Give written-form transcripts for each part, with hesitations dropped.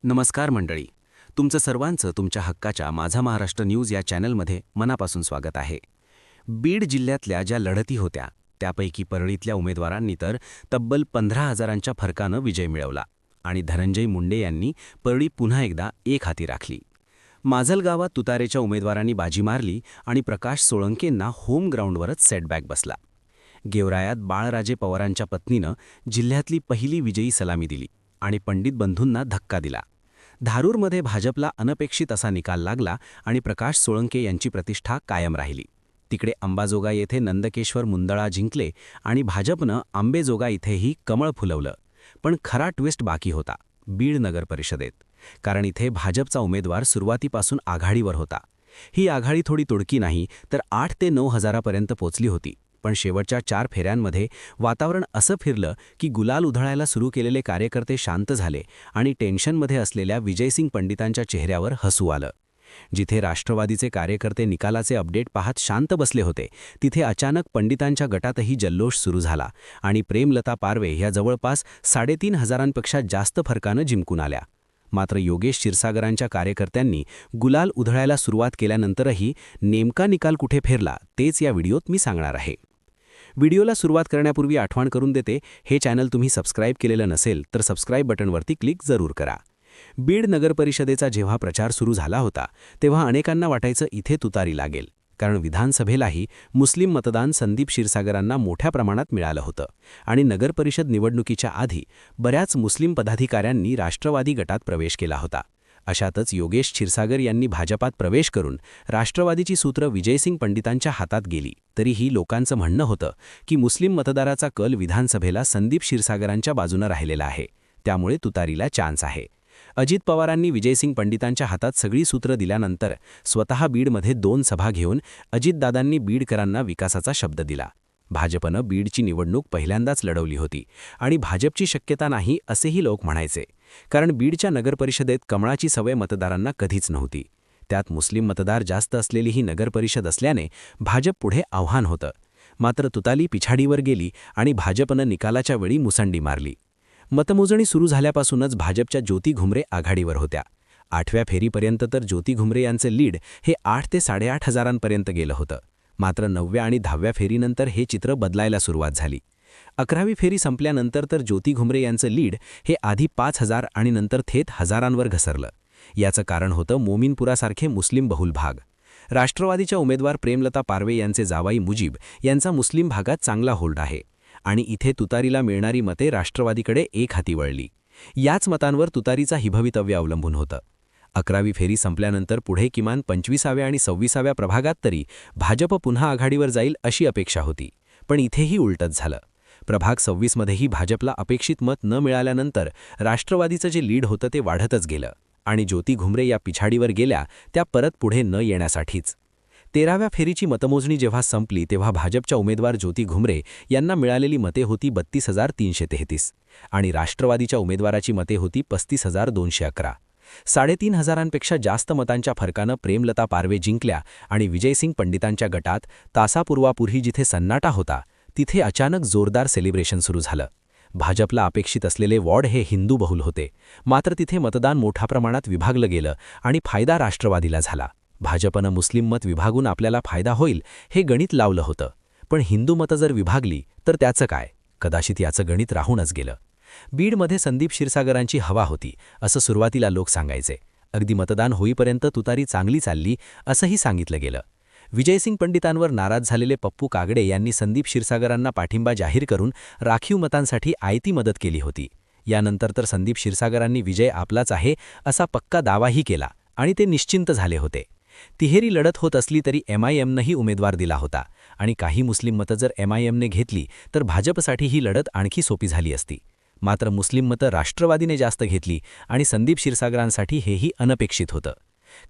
नमस्कार मंडळी. तुमचं सर्वांचं तुमच्या हक्काच्या माझा महाराष्ट्र न्यूज या चॅनलमध्ये मनापासून स्वागत आहे. बीड जिल्ह्यातल्या ज्या लढती होत्या त्यापैकी परळीतल्या उमेदवारांनी तर तब्बल 15,000च्या फरकानं विजय मिळवला आणि धनंजय मुंडे यांनी परळी पुन्हा एकदा एक हाती राखली. माजलगावात तुतारेच्या उमेदवारांनी बाजी मारली आणि प्रकाश सोळंकेंना होम ग्राउंडवरच सेटबॅक बसला. गेवरायात बाळराजे पवारांच्या पत्नीनं जिल्ह्यातली पहिली विजयी सलामी दिली आणि पंडित बंधूंना धक्का दिला. धारूरमध्ये भाजपला अनपेक्षित असा निकाल लागला आणि प्रकाश सोळंके यांची प्रतिष्ठा कायम राहिली. तिकडे अंबाजोगाई येथे नंदकेश्वर मुंदळा जिंकले आणि भाजपनं आंबेजोगाई इथेही कमळ फुलवलं. पण खरा ट्विस्ट बाकी होता बीड नगर परिषदेत, कारण इथे भाजपचा उमेदवार सुरुवातीपासून आघाडीवर होता. ही आघाडी थोडी तुडकी नाही तर 8 ते 9 हजारापर्यंत पोचली होती. पण शेवटच्या 4 फेऱ्यांमध्ये वातावरण असं फिरलं की गुलाल उधळायला सुरू केलेले कार्यकर्ते शांत झाले आणि टेन्शनमध्ये असलेल्या विजयसिंग पंडितांच्या चेहऱ्यावर हसू आलं. जिथे राष्ट्रवादीचे कार्यकर्ते निकालाचे अपडेट पाहत शांत बसले होते, तिथे अचानक पंडितांच्या गटातही जल्लोष सुरू झाला आणि प्रेमलता पारवे ह्या जवळपास 3,500पेक्षा जास्त फरकानं जिंकून आल्या. मात्र योगेश क्षीरसागरांच्या कार्यकर्त्यांनी गुलाल उधळायला सुरुवात केल्यानंतरही नेमका निकाल कुठे फेरला तेच या व्हिडिओत मी सांगणार आहे. व्हिडिओला सुरुवात करण्यापूर्वी आठवण करून देते, हे चॅनल तुम्ही सबस्क्राईब केलेलं नसेल तर सबस्क्राईब बटनवरती क्लिक जरूर करा. बीड नगरपरिषदेचा जेव्हा प्रचार सुरू झाला होता तेव्हा अनेकांना वाटायचं इथे तुतारी लागेल, कारण विधानसभेलाही मुस्लिम मतदान संदीप क्षीरसागरांना मोठ्या प्रमाणात मिळालं होतं आणि नगरपरिषद निवडणुकीच्या आधी बऱ्याच मुस्लिम पदाधिकाऱ्यांनी राष्ट्रवादी गटात प्रवेश केला होता. अशातच योगेश क्षीरसागर यांनी भाजपात प्रवेश करून राष्ट्रवादीची सूत्र विजयसिंग पंडितांच्या हातात गेली. तरीही लोकांचं म्हणणं होतं की मुस्लिम मतदाराचा कल विधानसभेला संदीप क्षीरसागरांच्या बाजूनं राहिलेला आहे, त्यामुळे तुतारीला चान्स आहे. अजित पवारांनी विजयसिंग पंडितांच्या हातात सगळी सूत्र दिल्यानंतर स्वतः बीडमध्ये 2 सभा घेऊन अजितदादांनी बीडकरांना विकासाचा शब्द दिला. भाजपनं बीडची निवडणूक पहिल्यांदाच लढवली होती आणि भाजपची शक्यता नाही असेही लोक म्हणायचे, कारण बीडच्या नगरपरिषदेत कमळाची सवय मतदारांना कधीच नव्हती. त्यात मुस्लिम मतदार जास्त असलेली ही नगरपरिषद असल्याने भाजप पुढे आव्हान होतं. मात्र तुताली पिछाडीवर गेली आणि भाजपनं निकालाच्या वेळी मुसंडी मारली. मतमोजणी सुरू झाल्यापासूनच भाजपच्या ज्योती घुमरे आघाडीवर होत्या. 8व्या फेरीपर्यंत तर ज्योती घुमरे यांचं लीड हे 8 ते 8.5 हजारांपर्यंत गेलं होतं. मात्र 9व्या आणि 10व्या फेरीनंतर हे चित्र बदलायला सुरुवात झाली. 11वी फेरी संपल्यानंतर तर ज्योती घुमरे यांचं लीड हे आधी 5,000 आणि नंतर थेट हजारांवर घसरलं. याचं कारण होतं मोमीनपुरासारखे मुस्लिम बहुल भाग. राष्ट्रवादीच्या उमेदवार प्रेमलता पारवे यांचे जावाई मुजीब यांचा मुस्लिम भागात चांगला होल्ड आहे आणि इथे तुतारीला मिळणारी मते राष्ट्रवादीकडे एक हाती वळली. याच मतांवर तुतारीचा भवितव्य अवलंबून होतं. 11वी फेरी संपल्यानंतर पुढे किमान 25व्या आणि 26व्या प्रभागात तरी भाजप पुन्हा आघाडीवर जाईल अशी अपेक्षा होती. पण इथेही उलटच झालं. प्रभाग 26मध्येही भाजपला अपेक्षित मत न मिळाल्यानंतर राष्ट्रवादीचं जे लीड होतं ते वाढतच गेलं आणि ज्योती घुमरे या पिछाडीवर गेल्या, त्या परत पुढे न येण्यासाठीच. 13व्या फेरीची मतमोजणी जेव्हा संपली तेव्हा भाजपच्या उमेदवार ज्योती घुमरे यांना मिळालेली मते होती 32,333 आणि राष्ट्रवादीच्या उमेदवाराची मते होती 35,211. 3.5 हजारांपेक्षा जास्त मतांच्या फरकानं प्रेमलता पारवे जिंकल्या आणि विजयसिंग पंडितांच्या गटात तासापूर्वापूर्वी जिथे सन्नाटा होता तिथे अचानक जोरदार सेलिब्रेशन सुरू झालं. भाजपला अपेक्षित असलेले वॉर्ड हे हिंदू बहुल होते, मात्र तिथे मतदान मोठ्या प्रमाणात विभागलं गेलं आणि फायदा राष्ट्रवादीला झाला. भाजपनं मुस्लिम मत विभागून आपल्याला फायदा होईल हे गणित लावलं होतं, पण हिंदू मतं जर विभागली तर त्याचं काय? कदाचित याचं गणित राहूनच गेलं. बीडमध्ये संदीप क्षीरसागरांची हवा होती असं सुरुवातीला लोक सांगायचे. अगदी मतदान होईपर्यंत तुतारी चांगली चालली असंही सांगितलं गेलं. विजयसिंग पंडितांवर नाराज झालेले पप्पू कागडे यांनी संदीप क्षीरसागरांना पाठिंबा जाहीर करून राखीव मतांसाठी आयती मदत केली होती. यानंतर तर संदीप क्षीरसागरांनी विजय आपलाच आहे असा पक्का दावाही केला आणि ते निश्चिंत झाले होते. तिहेरी लढत होत असली तरी MIMनंही उमेदवार दिला होता आणि काही मुस्लिम मतं जर MIMने घेतली तर भाजपसाठी ही लढत आणखी सोपी झाली असती. मात्र मुस्लिम मतं राष्ट्रवादीने जास्त घेतली आणि संदीप क्षीरसागरांसाठी हेही अनपेक्षित होतं,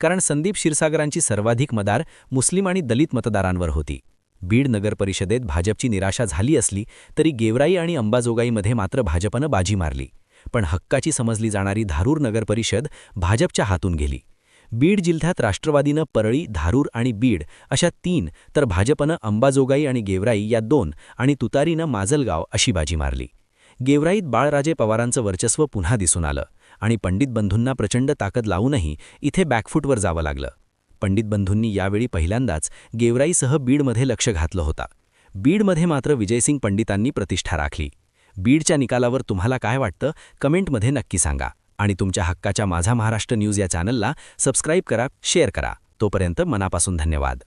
कारण संदीप क्षीरसागरांची सर्वाधिक मदार मुस्लिम आणि दलित मतदारांवर होती. बीड नगरपरिषदेत भाजपची निराशा झाली असली तरी गेवराई आणि अंबाजोगाईमध्ये मात्र भाजपनं बाजी मारली. पण हक्काची समजली जाणारी धारूर नगरपरिषद भाजपच्या हातून गेली. बीड जिल्ह्यात राष्ट्रवादीनं परळी, धारूर आणि बीड अशा 3 तर भाजपनं अंबाजोगाई आणि गेवराई या 2 आणि तुतारीनं माजलगाव अशी बाजी मारली. गेवराईत बाळराजे पवारांचं वर्चस्व पुन्हा दिसून आलं आणि पंडित बंधूंना प्रचंड ताकद लावूनही इथे बॅकफूटवर जावं लागलं. पंडित बंधूंनी यावेळी पहिल्यांदाच गेवराईसह बीडमध्ये लक्ष घातलं होता. बीडमध्ये मात्र विजयसिंग पंडितांनी प्रतिष्ठा राखली. बीडच्या निकालावर तुम्हाला काय वाटतं कमेंटमध्ये नक्की सांगा आणि तुमच्या हक्काच्या माझा महाराष्ट्र न्यूज या चॅनलला सबस्क्राईब करा, शेअर करा. तोपर्यंत मनापासून धन्यवाद.